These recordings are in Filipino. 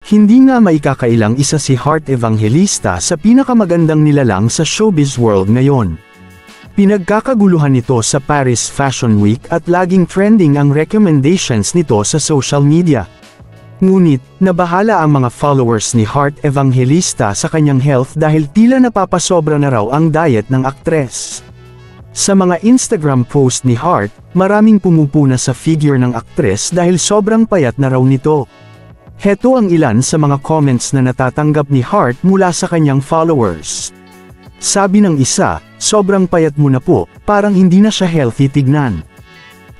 Hindi nga maikakailang isa si Heart Evangelista sa pinakamagandang nilalang sa showbiz world ngayon. Pinagkakaguluhan nito sa Paris Fashion Week at laging trending ang recommendations nito sa social media. Ngunit, nabahala ang mga followers ni Heart Evangelista sa kanyang health dahil tila napapasobra na raw ang diet ng aktres. Sa mga Instagram post ni Heart, maraming pumupuna sa figure ng aktres dahil sobrang payat na raw nito. Heto ang ilan sa mga comments na natatanggap ni Heart mula sa kanyang followers. Sabi ng isa, sobrang payat mo na po, parang hindi na siya healthy tignan.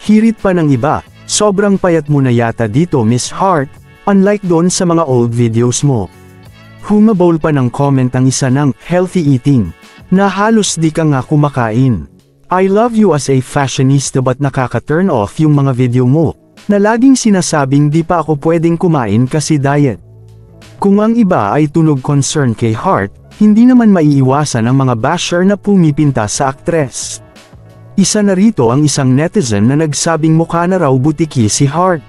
Hirit pa ng iba, sobrang payat mo na yata dito Miss Heart, unlike doon sa mga old videos mo. Humabol pa ng comment ang isa ng healthy eating, na halos di ka nga kumakain. I love you as a fashionista but nakaka-turn off yung mga video mo, na laging sinasabing di pa ako pwedeng kumain kasi diet. Kung ang iba ay tunog concern kay Heart, hindi naman maiiwasan ang mga basher na pumipinta sa aktres. Isa na rito ang isang netizen na nagsabing mukha na raw butiki si Heart.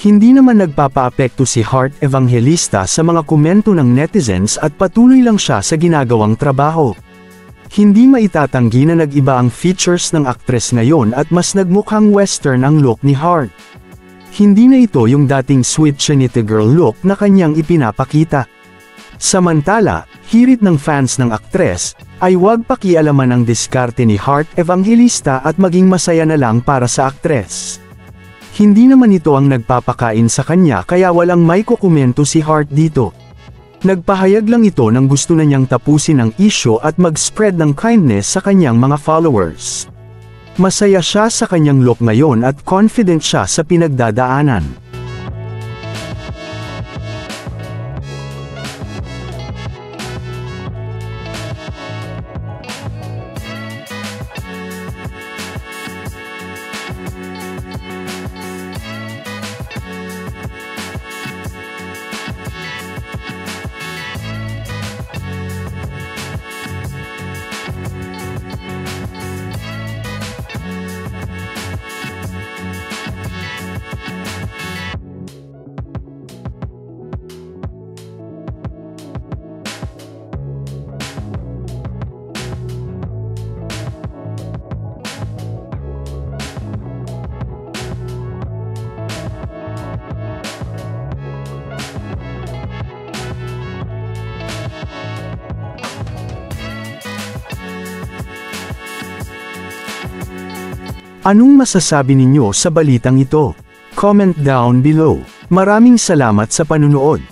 Hindi naman nagpapaapekto si Heart Evangelista sa mga komento ng netizens at patuloy lang siya sa ginagawang trabaho. Hindi maitatanggi na nag-iba ang features ng aktres ngayon at mas nagmukhang western ang look ni Heart. Hindi na ito yung dating sweet chinita girl look na kanyang ipinapakita. Samantala, hirit ng fans ng aktres, ay huwag pakialaman ang diskarte ni Heart Evangelista at maging masaya na lang para sa aktres. Hindi naman ito ang nagpapakain sa kanya kaya walang may kukomento si Heart dito. Nagpahayag lang ito ng gusto na niyang tapusin ang issue at mag-spread ng kindness sa kanyang mga followers. Masaya siya sa kanyang look ngayon at confident siya sa pinagdadaanan. Anong masasabi ninyo sa balitang ito? Comment down below. Maraming salamat sa panunood.